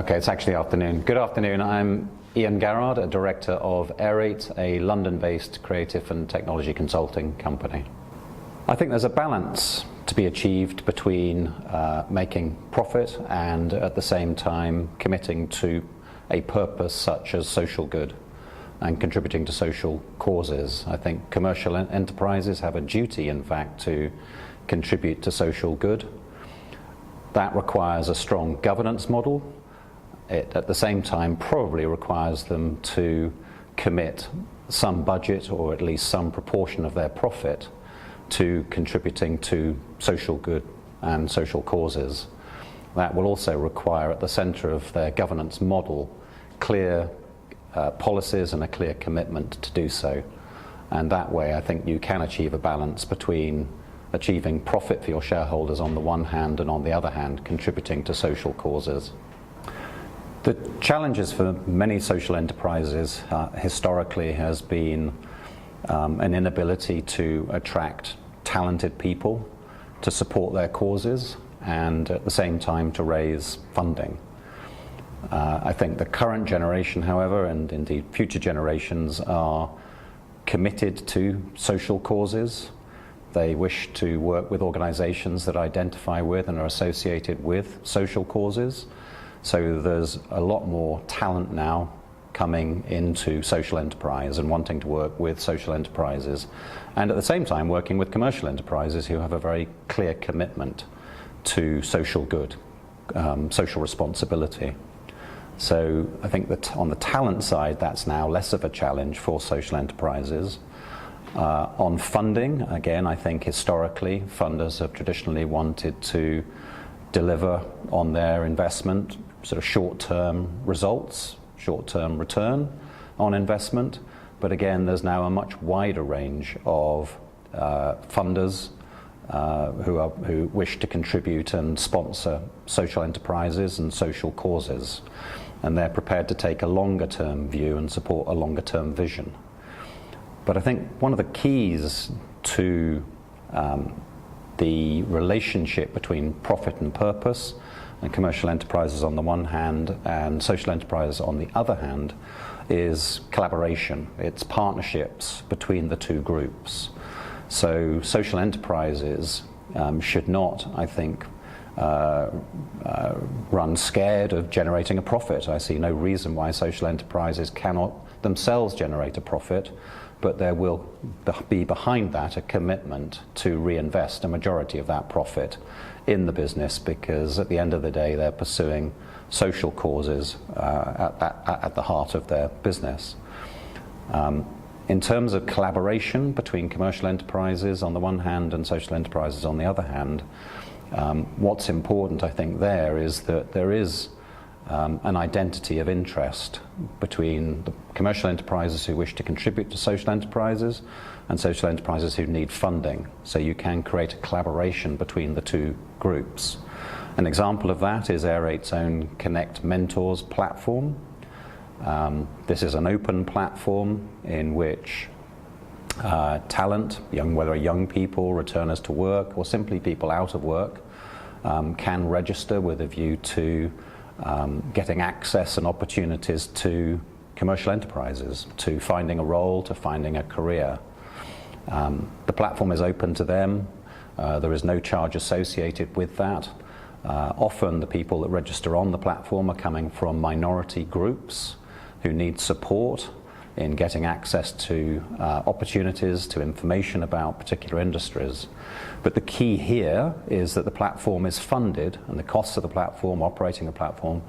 Okay, it's actually afternoon. Good afternoon. I'm Ian Garrard, a director of Aerate, a London-based creative and technology consulting company. I think there's a balance to be achieved between making profit and at the same time committing to a purpose such as social good and contributing to social causes. I think commercial enterprises have a duty, in fact, to contribute to social good. That requires a strong governance model. It, at the same time, probably requires them to commit some budget or at least some proportion of their profit to contributing to social good and social causes. That will also require at the centre of their governance model clear policies and a clear commitment to do so. And that way I think you can achieve a balance between achieving profit for your shareholders on the one hand and on the other hand contributing to social causes. The challenges for many social enterprises historically has been an inability to attract talented people to support their causes and at the same time to raise funding. I think the current generation, however, and indeed future generations, are committed to social causes. They wish to work with organizations that identify with and are associated with social causes. So there's a lot more talent now coming into social enterprise and wanting to work with social enterprises, and at the same time working with commercial enterprises who have a very clear commitment to social good, social responsibility. So I think that on the talent side, that's now less of a challenge for social enterprises. On funding, again, I think historically funders have traditionally wanted to deliver on their investment sort of short-term results, short-term return on investment. But again, there's now a much wider range of funders who wish to contribute and sponsor social enterprises and social causes. And they're prepared to take a longer-term view and support a longer-term vision. But I think one of the keys to the relationship between profit and purpose and commercial enterprises on the one hand and social enterprises on the other hand is collaboration. It's partnerships between the two groups. So social enterprises should not, I think, run scared of generating a profit. I see no reason why social enterprises cannot themselves generate a profit, but there will be behind that a commitment to reinvest a majority of that profit in the business, because at the end of the day they're pursuing social causes at the heart of their business. In terms of collaboration between commercial enterprises on the one hand and social enterprises on the other hand, what's important, I think, there is that there is an identity of interest between the commercial enterprises who wish to contribute to social enterprises and social enterprises who need funding. So you can create a collaboration between the two groups. An example of that is Aerate's own Connect Mentors platform. This is an open platform in which talent, whether young people, returners to work, or simply people out of work, can register with a view to getting access and opportunities to commercial enterprises, to finding a role, to finding a career. The platform is open to them. There is no charge associated with that. Often the people that register on the platform are coming from minority groups who need support in getting access to opportunities, to information about particular industries. But the key here is that the platform is funded, and the costs of the platform, operating the platform,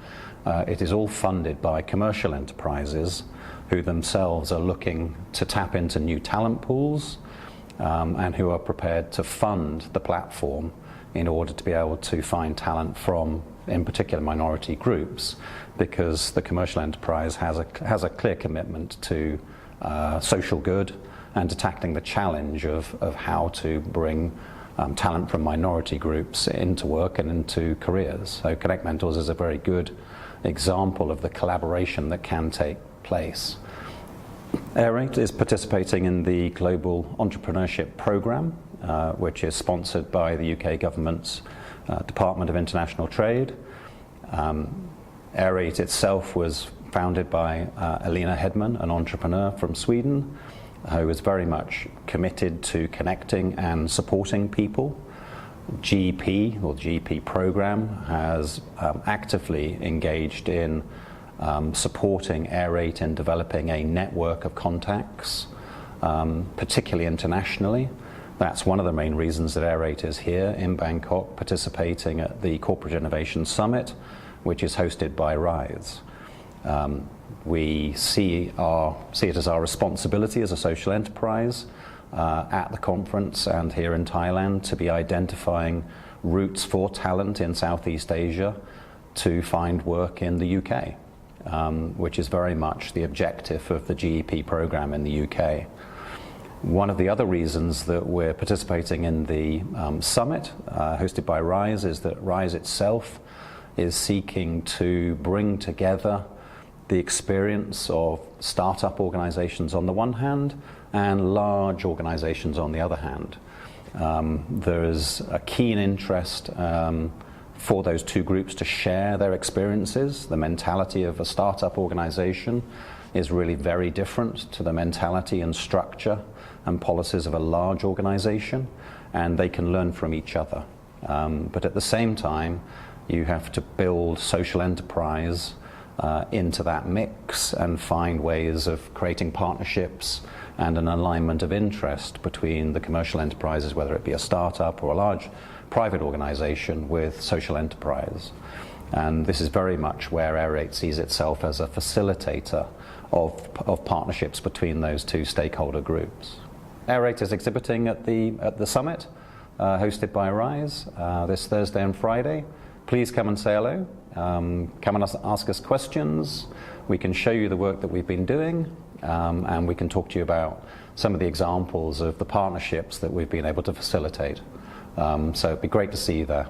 it is all funded by commercial enterprises who themselves are looking to tap into new talent pools and who are prepared to fund the platform in order to be able to find talent from, in particular, minority groups, because the commercial enterprise has a clear commitment to social good and to tackling the challenge of how to bring talent from minority groups into work and into careers. So Connect Mentors is a very good example of the collaboration that can take place. Aerate is participating in the Global Entrepreneurship Programme, which is sponsored by the UK government's Department of International Trade. Aerate itself was founded by Elina Hedman, an entrepreneur from Sweden, who is very much committed to connecting and supporting people. GEP, or GEP program, has actively engaged in supporting Aerate in developing a network of contacts, particularly internationally. That's one of the main reasons that Aerate is here in Bangkok, participating at the Corporate Innovation Summit, which is hosted by RISE. We see it as our responsibility as a social enterprise at the conference and here in Thailand to be identifying routes for talent in Southeast Asia to find work in the UK, which is very much the objective of the GEP program in the UK. One of the other reasons that we're participating in the summit hosted by RISE is that RISE itself is seeking to bring together the experience of startup organizations on the one hand and large organizations on the other hand. There is a keen interest for those two groups to share their experiences. The mentality of a startup organization is really very different to the mentality and structure and policies of a large organization, and they can learn from each other. But at the same time, you have to build social enterprise into that mix and find ways of creating partnerships and an alignment of interest between the commercial enterprises, whether it be a startup or a large private organization with social enterprise. And this is very much where Aerate sees itself as a facilitator of partnerships between those two stakeholder groups. Aerate is exhibiting at the summit hosted by RISE this Thursday and Friday. Please come and say hello. Come and ask us questions. We can show you the work that we've been doing, and we can talk to you about some of the examples of the partnerships that we've been able to facilitate. So it'd be great to see you there.